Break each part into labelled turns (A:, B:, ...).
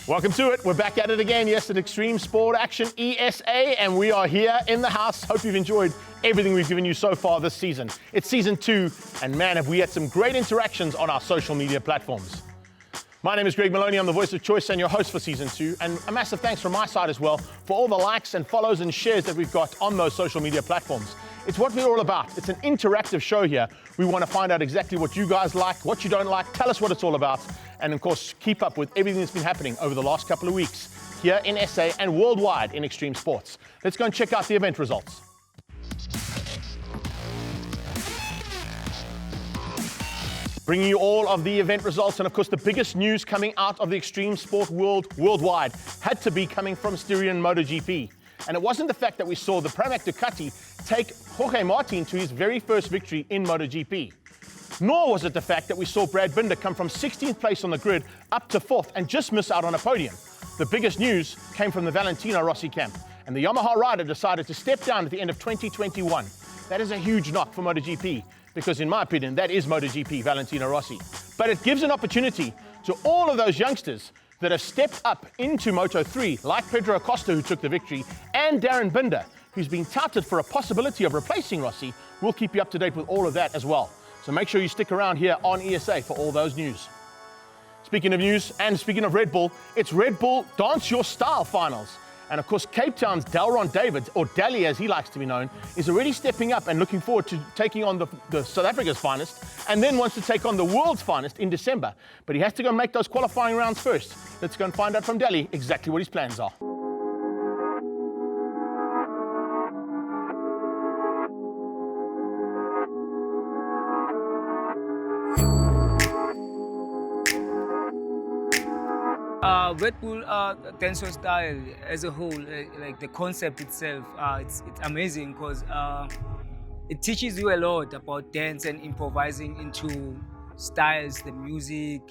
A: Welcome to it. We're back at it again. Yes, at Extreme Sport Action ESA, and we are here in the house. Hope you've enjoyed everything we've given you so far this season. It's season 2, and man, have we had some great interactions on our social media platforms. My name is Greg Moloi. I'm the voice of choice and your host for season 2, and a massive thanks from my side as well for all the likes and follows and shares that we've got on those social media platforms. It's what we're all about. It's an interactive show here. We want to find out exactly what you guys like, what you don't like, tell us what it's all about, and of course, keep up with everything that's been happening over the last couple of weeks here in SA and worldwide in extreme sports. Let's go and check out the event results. Bringing you all of the event results, and of course the biggest news coming out of the extreme sport world worldwide had to be coming from Styrian MotoGP. And it wasn't the fact that we saw the Pramac Ducati take Jorge Martin to his very first victory in MotoGP. Nor was it the fact that we saw Brad Binder come from 16th place on the grid up to 4th and just miss out on a podium. The biggest news came from the Valentino Rossi camp, and the Yamaha rider decided to step down at the end of 2021. That is a huge knock for MotoGP, because in my opinion, that is MotoGP Valentino Rossi. But it gives an opportunity to all of those youngsters that have stepped up into Moto3, like Pedro Acosta, who took the victory, and Darren Binder, who's been touted for a possibility of replacing Rossi. We'll keep you up to date with all of that as well. So make sure you stick around here on ESA for all those news. Speaking of news, and speaking of Red Bull, it's Red Bull Dance Your Style finals. And of course, Cape Town's Delron David, or Dally as he likes to be known, is already stepping up and looking forward to taking on the South Africa's finest, and then wants to take on the world's finest in December. But he has to go and make those qualifying rounds first. Let's go and find out from Dally exactly what his plans are.
B: Red Bull Dance Your Style as a whole, like the concept itself, it's amazing because it teaches you a lot about dance and improvising into styles, the music,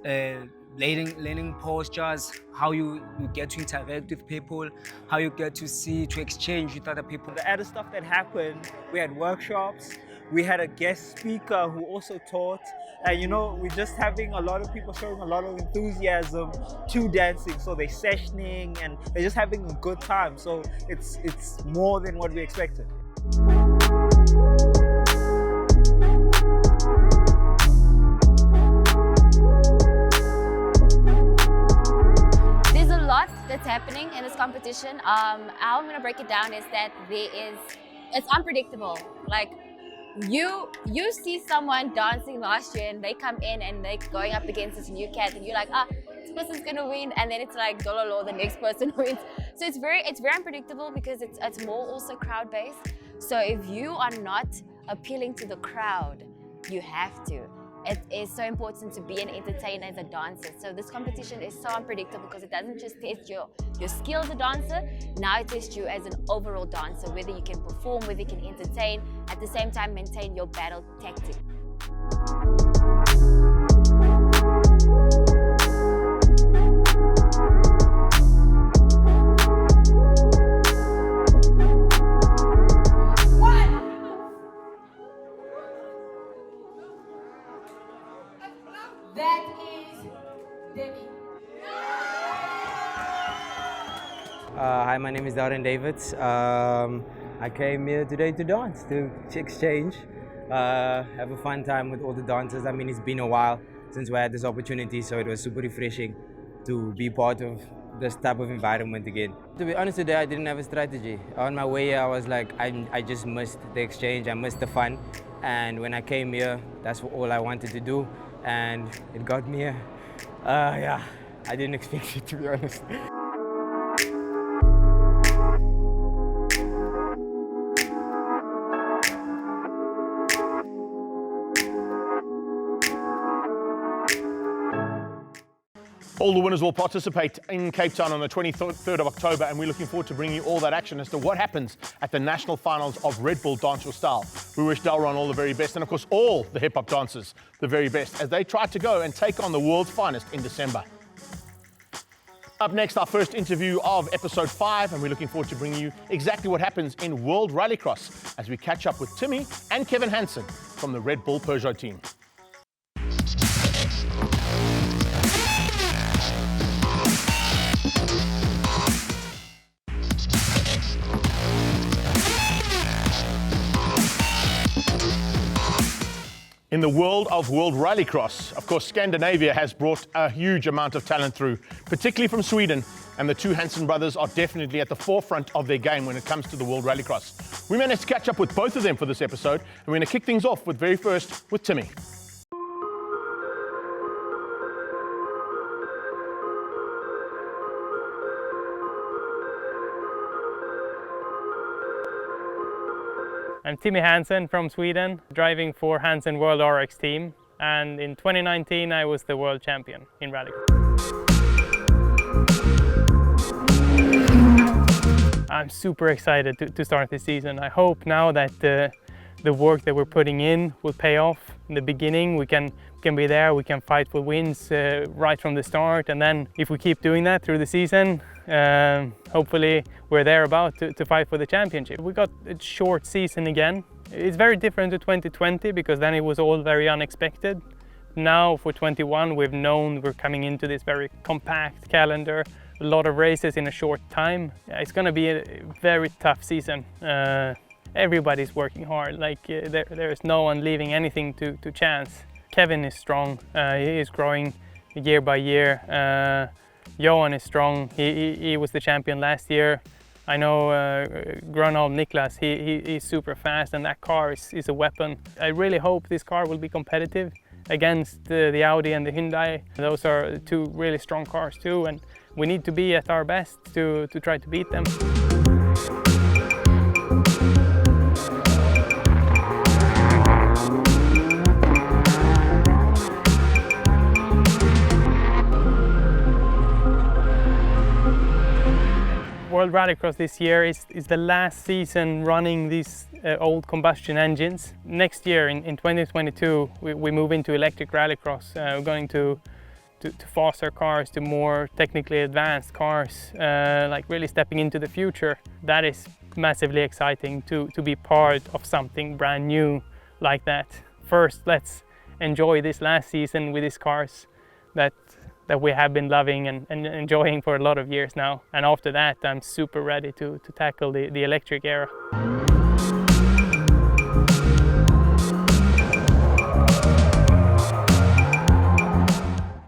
B: learning postures, how you get to interact with people, how you get to exchange with other people.
C: The other stuff that happened, we had workshops, we had a guest speaker who also taught, and you know, we're just having a lot of people showing a lot of enthusiasm to dancing, so they're sessioning and they're just having a good time, so it's more than what we expected.
D: There's a lot that's happening in this competition. How I'm going to break it down is that it's unpredictable. Like, you see someone dancing last year and they come in and they're going up against this new cat and you're like, this person's gonna win, and then it's like dololo, the next person wins. So it's very unpredictable because it's more also crowd based. So if you are not appealing to the crowd, you have to. It is so important to be an entertainer as a dancer. So this competition is so unpredictable because it doesn't just test your skill as a dancer, now it tests you as an overall dancer, whether you can perform, whether you can entertain, at the same time maintain your battle tactic.
E: That is Debbie.
F: Hi, my name is Darren David. I came here today to dance, to exchange, have a fun time with all the dancers. I mean, it's been a while since we had this opportunity, so it was super refreshing to be part of this type of environment again. To be honest, today I didn't have a strategy. On my way here, I was like, I just missed the exchange, I missed the fun. And when I came here, that's all I wanted to do. And it got me here. Yeah, I didn't expect it, to be honest.
A: All the winners will participate in Cape Town on the 23rd of October, and we're looking forward to bringing you all that action as to what happens at the national finals of Red Bull Dance Your Style. We wish Delron all the very best, and of course all the hip-hop dancers the very best as they try to go and take on the world's finest in December. Up next, our first interview of episode 5, and we're looking forward to bringing you exactly what happens in World Rallycross as we catch up with Timmy and Kevin Hansen from the Red Bull Peugeot team. In the world of World Rallycross, of course, Scandinavia has brought a huge amount of talent through, particularly from Sweden, and the two Hansen brothers are definitely at the forefront of their game when it comes to the World Rallycross. We managed to catch up with both of them for this episode, and we're going to kick things off with very first with Timmy.
G: I'm Timmy Hansen from Sweden, driving for Hansen World RX team, and in 2019 I was the world champion in rallycross. I'm super excited to start this season. I hope now that the work that we're putting in will pay off. In the beginning we can be there, we can fight for wins right from the start, and then if we keep doing that through the season, hopefully we're there about to fight for the championship. We got a short season again. It's very different to 2020 because then it was all very unexpected. Now for 21 we've known we're coming into this very compact calendar, a lot of races in a short time. It's going to be a very tough season. Everybody's working hard, like there is no one leaving anything to chance. Kevin is strong, he is growing year by year. Johan is strong, he was the champion last year. I know Grönholm Niklas, he's super fast, and that car is a weapon. I really hope this car will be competitive against the Audi and the Hyundai. Those are two really strong cars too, and we need to be at our best to try to beat them. World Rallycross this year is the last season running these old combustion engines. Next year, in 2022, we move into electric rallycross. We're going to faster cars, to more technically advanced cars, like really stepping into the future. That is massively exciting to be part of something brand new like that. First, let's enjoy this last season with these cars that we have been loving and enjoying for a lot of years now. And after that, I'm super ready to tackle the electric era.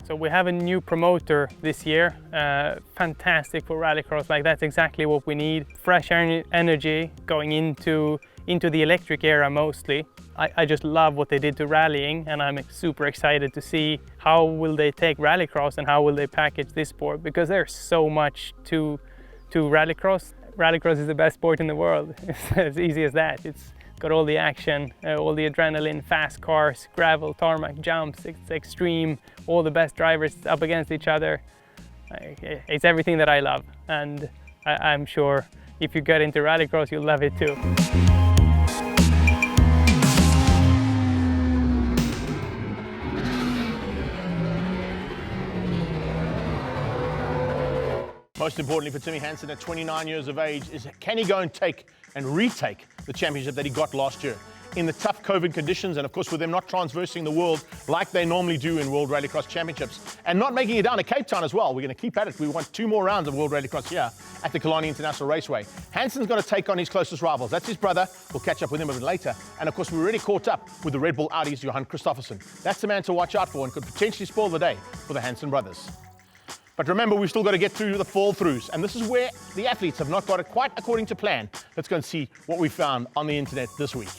G: So we have a new promoter this year, fantastic for rallycross. Like, that's exactly what we need. Fresh energy going into the electric era mostly. I just love what they did to rallying, and I'm super excited to see how will they take rallycross and how will they package this sport, because there's so much to rallycross. Rallycross is the best sport in the world. It's as easy as that. It's got all the action, all the adrenaline, fast cars, gravel, tarmac, jumps, it's extreme, all the best drivers up against each other. It's everything that I love, and I'm sure if you get into rallycross you'll love it too.
A: Most importantly for Timmy Hansen at 29 years of age is, can he go and take and retake the championship that he got last year in the tough COVID conditions, and of course with them not transversing the world like they normally do in World Rallycross Championships, and not making it down to Cape Town as well. We're going to keep at it. We want 2 more rounds of World Rallycross here at the Killarney International Raceway. Hansen's going to take on his closest rivals. That's his brother. We'll catch up with him a bit later. And of course we already caught up with the Red Bull Audi's Johan Kristoffersson. That's the man to watch out for and could potentially spoil the day for the Hansen brothers. But remember, we've still got to get through the fall-throughs, and this is where the athletes have not got it quite according to plan. Let's go and see what we found on the internet this week.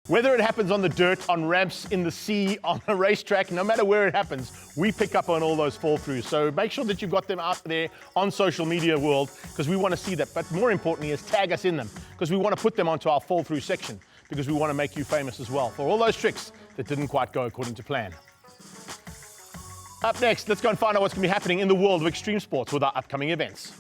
A: Whether it happens on the dirt, on ramps, in the sea, on a racetrack, no matter where it happens, we pick up on all those fall-throughs. So make sure that you've got them out there on social media world, because we want to see that. But more importantly is tag us in them, because we want to put them onto our fall-through section, because we want to make you famous as well for all those tricks that didn't quite go according to plan. Up next, let's go and find out what's going to be happening in the world of extreme sports with our upcoming events.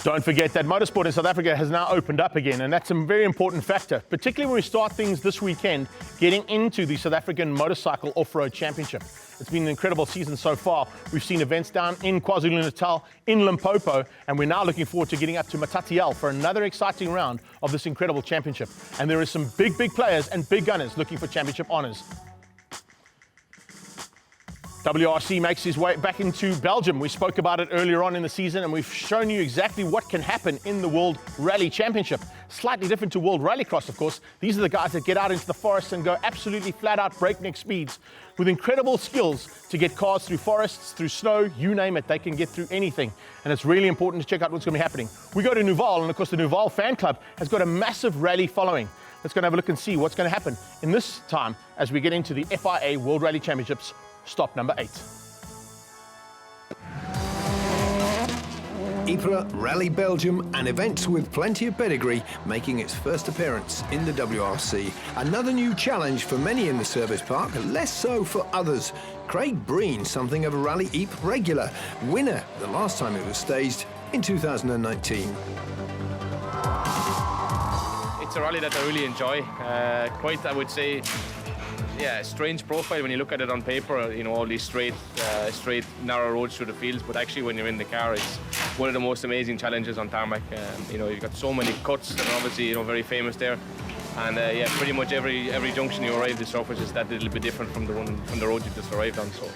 A: Don't forget that motorsport in South Africa has now opened up again, and that's a very important factor, particularly when we start things this weekend, getting into the South African Motorcycle Off-Road Championship. It's been an incredible season so far. We've seen events down in KwaZulu-Natal, in Limpopo, and we're now looking forward to getting up to Matatiele for another exciting round of this incredible championship. And there are some big players and big gunners looking for championship honours. WRC makes his way back into Belgium. We spoke about it earlier on in the season, and we've shown you exactly what can happen in the World Rally Championship. Slightly different to World Rallycross, of course. These are the guys that get out into the forest and go absolutely flat out breakneck speeds with incredible skills to get cars through forests, through snow, you name it, they can get through anything. And it's really important to check out what's going to be happening. We go to Nouvel, and of course the Nouvel fan club has got a massive rally following. Let's go and have a look and see what's going to happen in this time as we get into the FIA World Rally Championships. Stop number 8.
H: Ypres, Rally Belgium, an event with plenty of pedigree, making its first appearance in the WRC. Another new challenge for many in the service park, less so for others. Craig Breen, something of a Rally Ypres regular, winner the last time it was staged in 2019.
I: It's a rally that I really enjoy. Quite, I would say, yeah, strange profile when you look at it on paper, you know, all these straight, narrow roads through the fields, but actually when you're in the car, it's one of the most amazing challenges on tarmac. You know, you've got so many cuts, and obviously, you know, very famous there. And yeah, pretty much every junction you arrive, the surface is that little bit different from the road you just arrived on. So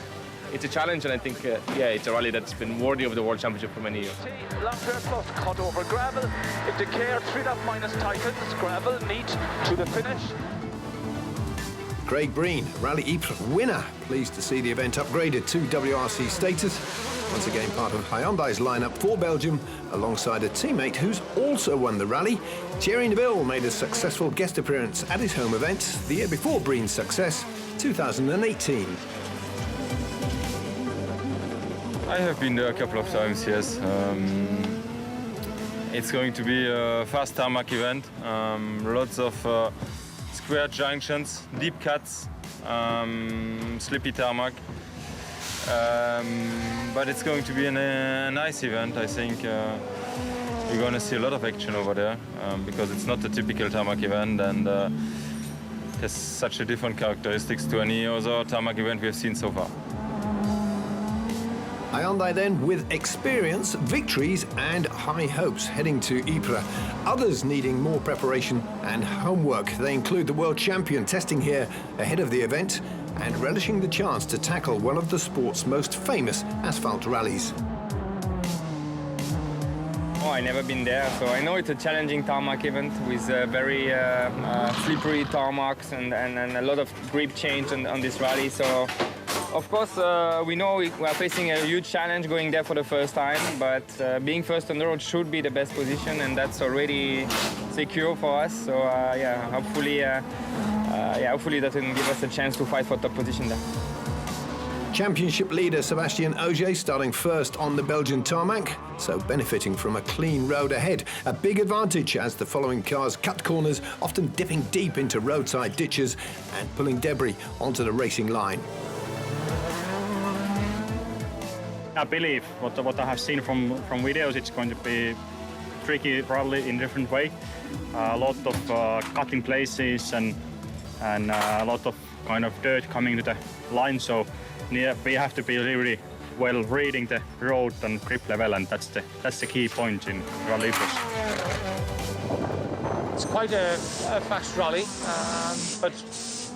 I: it's a challenge, and I think, yeah, it's a rally that's been worthy of the World Championship for many years.
J: Lampere plus cut over gravel, into care, 3.5 minus tightens, gravel, neat to the finish.
H: Craig Breen, Rally Ypres winner. Pleased to see the event upgraded to WRC status. Once again part of Hyundai's lineup for Belgium, alongside a teammate who's also won the rally. Thierry Neuville made a successful guest appearance at his home event the year before Breen's success, 2018.
K: I have been there a couple of times, yes. It's going to be a fast tarmac event, lots of square junctions, deep cuts, slippy tarmac. But it's going to be a nice event. I think you're going to see a lot of action over there because it's not a typical tarmac event, and there's such a different characteristics to any other tarmac event we have seen so far.
H: Hyundai then with experience, victories and high hopes heading to Ypres. Others needing more preparation and homework. They include the world champion testing here ahead of the event and relishing the chance to tackle one of the sport's most famous asphalt rallies.
L: Oh, I've never been there, so I know it's a challenging tarmac event with very slippery tarmacs and a lot of grip change on this rally. So, of course, we know we are facing a huge challenge going there for the first time, but being first on the road should be the best position, and that's already secure for us. So, yeah, hopefully that can give us a chance to fight for top position there.
H: Championship leader Sébastien Ogier starting first on the Belgian tarmac, so benefiting from a clean road ahead. A big advantage as the following cars cut corners, often dipping deep into roadside ditches and pulling debris onto the racing line.
M: I believe what I have seen from videos, it's going to be tricky rally in a different way. A lot of cutting places and a lot of kind of dirt coming to the line, so yeah, we have to be really well reading the road and grip level, and that's the key point in rallycross.
N: It's quite a fast rally, but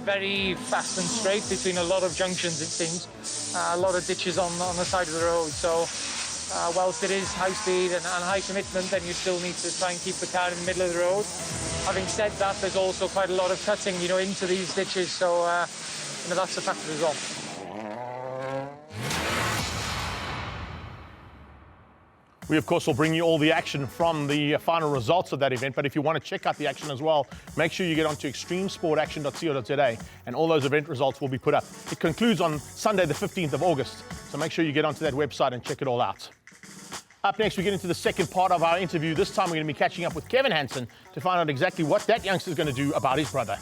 N: very fast and straight between a lot of junctions, it seems. A lot of ditches on the side of the road, so whilst it is high speed and high commitment, then you still need to try and keep the car in the middle of the road. Having said that, there's also quite a lot of cutting, you know, into these ditches, so you know, that's a factor as well.
A: We, of course, will bring you all the action from the final results of that event. But if you want to check out the action as well, make sure you get onto extremesportaction.co.za, and all those event results will be put up. It concludes on Sunday, the 15th of August. So make sure you get onto that website and check it all out. Up next, we get into the second part of our interview. This time, we're going to be catching up with Kevin Hansen to find out exactly what that youngster is going to do about his brother.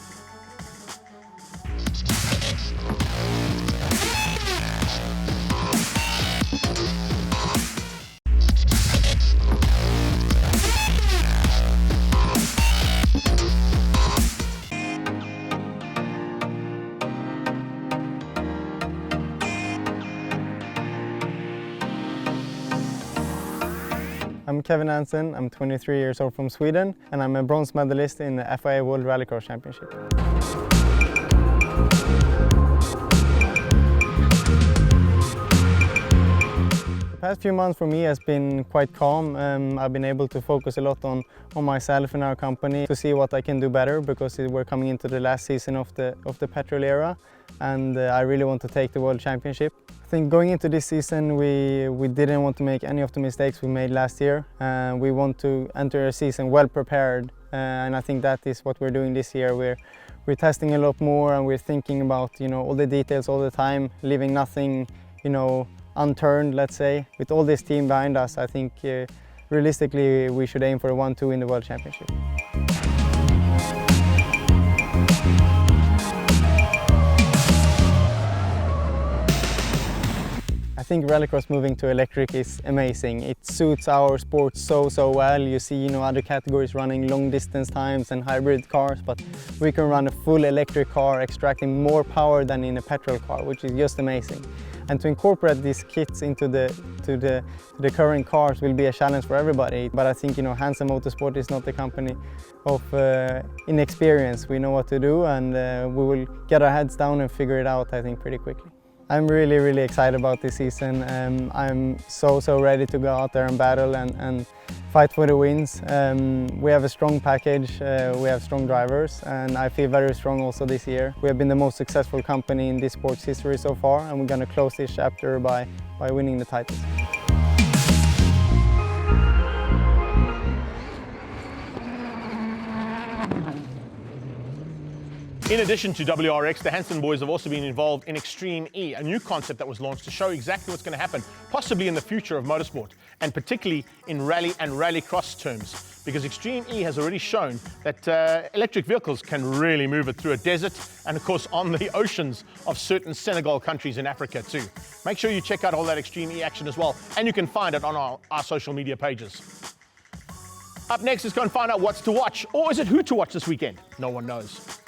O: and Kevin Hansen. I'm 23 years old from Sweden, and I'm a bronze medalist in the FIA World Rallycross Championship. The past few months for me has been quite calm. I've been able to focus a lot on myself and our company to see what I can do better, because we're coming into the last season of the petrol era, and I really want to take the World Championship. I think going into this season we didn't want to make any of the mistakes we made last year. We want to enter a season well prepared, and I think that is what we're doing this year. We're testing a lot more, and we're thinking about all the details all the time, leaving nothing unturned, let's say. With all this team behind us, I think realistically we should aim for a 1-2 in the World Championship. I think rallycross moving to electric is amazing. It suits our sport so well. You see other categories running long distance times and hybrid cars, but we can run a full electric car extracting more power than in a petrol car, which is just amazing. And to incorporate these kits into the current cars will be a challenge for everybody. But I think Hansen Motorsport is not a company of inexperience. We know what to do, and we will get our heads down and figure it out, I think, pretty quickly. I'm really excited about this season. I'm so ready to go out there and battle and fight for the wins. We have a strong package, we have strong drivers, and I feel very strong also this year. We have been the most successful company in this sport's history so far, and we're going to close this chapter by winning the titles.
A: In addition to WRX, the Hansen boys have also been involved in Extreme E, a new concept that was launched to show exactly what's going to happen, possibly in the future of motorsport, and particularly in rally and rallycross terms, because Extreme E has already shown that electric vehicles can really move it through a desert and, of course, on the oceans of certain Senegal countries in Africa too. Make sure you check out all that Extreme E action as well, and you can find it on our social media pages. Up next, let's go and find out what's to watch, or is it who to watch this weekend? No one knows.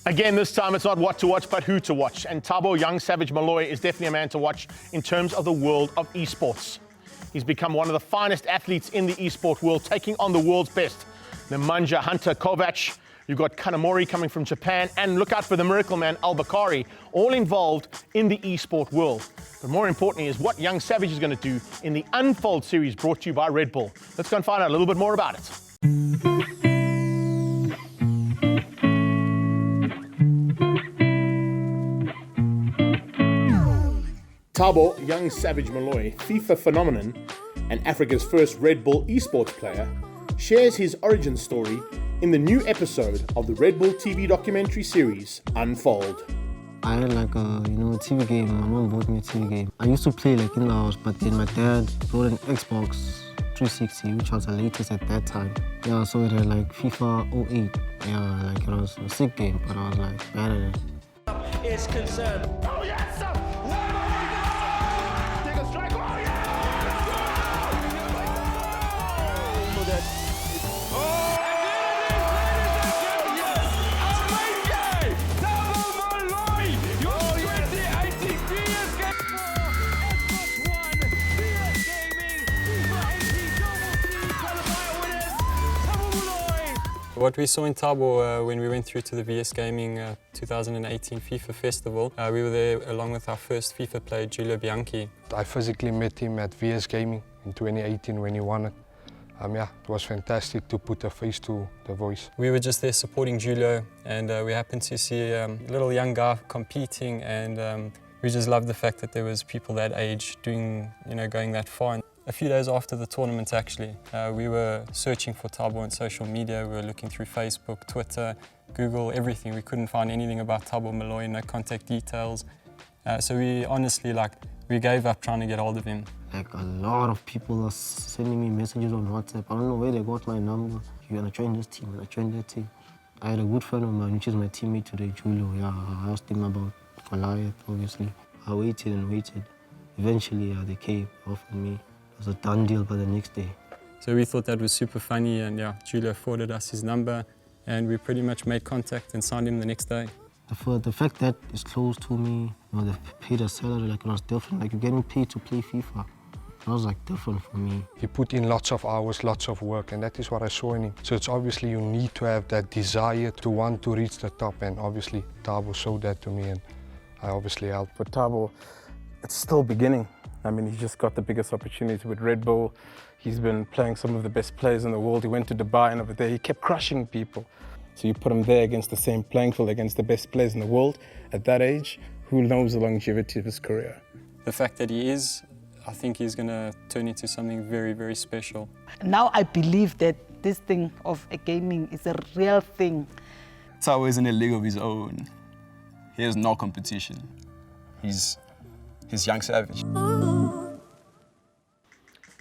A: Again, this time it's not what to watch, but who to watch. And Thabo Yvng Savage Moloi is definitely a man to watch in terms of the world of esports. He's become one of the finest athletes in the esport world, taking on the world's best. Nemanja Hunter Kovac, you've got Kanamori coming from Japan, and look out for the miracle man Al-Bakari, all involved in the esport world. But more importantly is what Young Savage is going to do in the Unfold series brought to you by Red Bull. Let's go and find out a little bit more about it. Thabo Yvng Savage Moloi, FIFA phenomenon and Africa's first Red Bull esports player, shares his origin story in the new episode of the Red Bull TV documentary series Unfold.
P: I had like a TV game. My mom bought me a TV game. I used to play like in the house, but then my dad bought an Xbox 360, which was the latest at that time. Yeah, so it had like FIFA 08. Yeah, like it was a sick game, but I was like bad at it.
J: Is concerned. Oh yes, sir! Take a strike. Oh yeah!
Q: What we saw in Thabo when we went through to the VS Gaming 2018 FIFA Festival, we were there along with our first FIFA player, Giulio Bianchi.
R: I physically met him at VS Gaming in 2018 when he won it. Yeah, it was fantastic to put a face to the voice.
Q: We were just there supporting Giulio, and we happened to see a little young guy competing, and we just loved the fact that there was people that age doing, going that far. A few days after the tournament, actually, we were searching for Thabo on social media. We were looking through Facebook, Twitter, Google, everything. We couldn't find anything about Thabo Moloi, no contact details. So we honestly, we gave up trying to get hold of him.
P: Like a lot of people are sending me messages on WhatsApp. I don't know where they got my number. You're gonna join this team, you're gonna join that team. I had a good friend of mine, which is my teammate today, Giulio. Yeah, I asked him about Goliath, obviously. I waited and waited. Eventually, they came, offered me. It was a done deal by the next day.
Q: So we thought that was super funny, and yeah, Giulio forwarded us his number, and we pretty much made contact and signed him the next day.
P: The fact that it's close to me, You know, they paid a salary, like it was different. Like you're getting paid to play FIFA. That was like different for me.
R: He put in lots of hours, lots of work, and that is what I saw in him. So it's obviously you need to have that desire to want to reach the top, and obviously Thabo showed that to me, and I obviously helped.
S: For Thabo, it's still beginning. I mean, he just got the biggest opportunity with Red Bull. He's been playing some of the best players in the world. He went to Dubai and over there, he kept crushing people. So you put him there against the same playing field, against the best players in the world. At that age, who knows the longevity of his career?
Q: The fact that he is, I think he's going to turn into something very, very special.
T: Now I believe that this thing of gaming is a real thing.
U: Thabo is in a league of his own. He has no competition. He's Yvng Savage.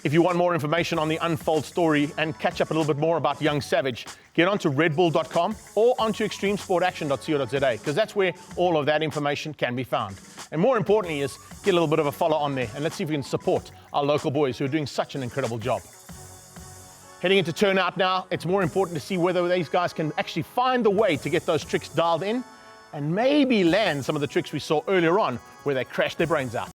A: If you want more information on the Unfold story and catch up a little bit more about Yvng Savage, get onto redbull.com or onto extremesportaction.co.za, because that's where all of that information can be found. And more importantly is get a little bit of a follow on there, and let's see if we can support our local boys who are doing such an incredible job. Heading into turnout now, it's more important to see whether these guys can actually find the way to get those tricks dialed in and maybe land some of the tricks we saw earlier on where they crashed their brains out.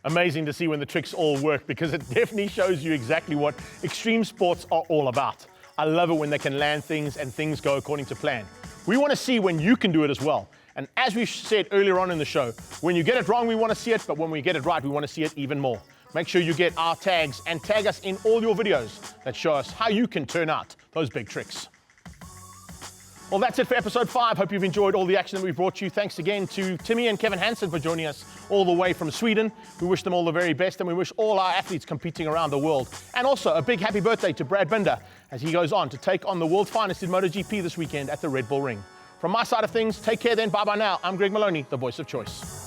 A: Amazing to see when the tricks all work, because it definitely shows you exactly what extreme sports are all about. I love it when they can land things and things go according to plan. We want to see when you can do it as well. And as we said earlier on in the show, when you get it wrong, we want to see it, but when we get it right, we want to see it even more. Make sure you get our tags and tag us in all your videos that show us how you can turn out those big tricks. Well, that's it for episode 5. Hope you've enjoyed all the action that we've brought you. Thanks again to Timmy and Kevin Hansen for joining us all the way from Sweden. We wish them all the very best, and we wish all our athletes competing around the world. And also a big happy birthday to Brad Binder as he goes on to take on the world's finest in MotoGP this weekend at the Red Bull Ring. From my side of things, take care then. Bye-bye now. I'm Greg Maloney, the voice of choice.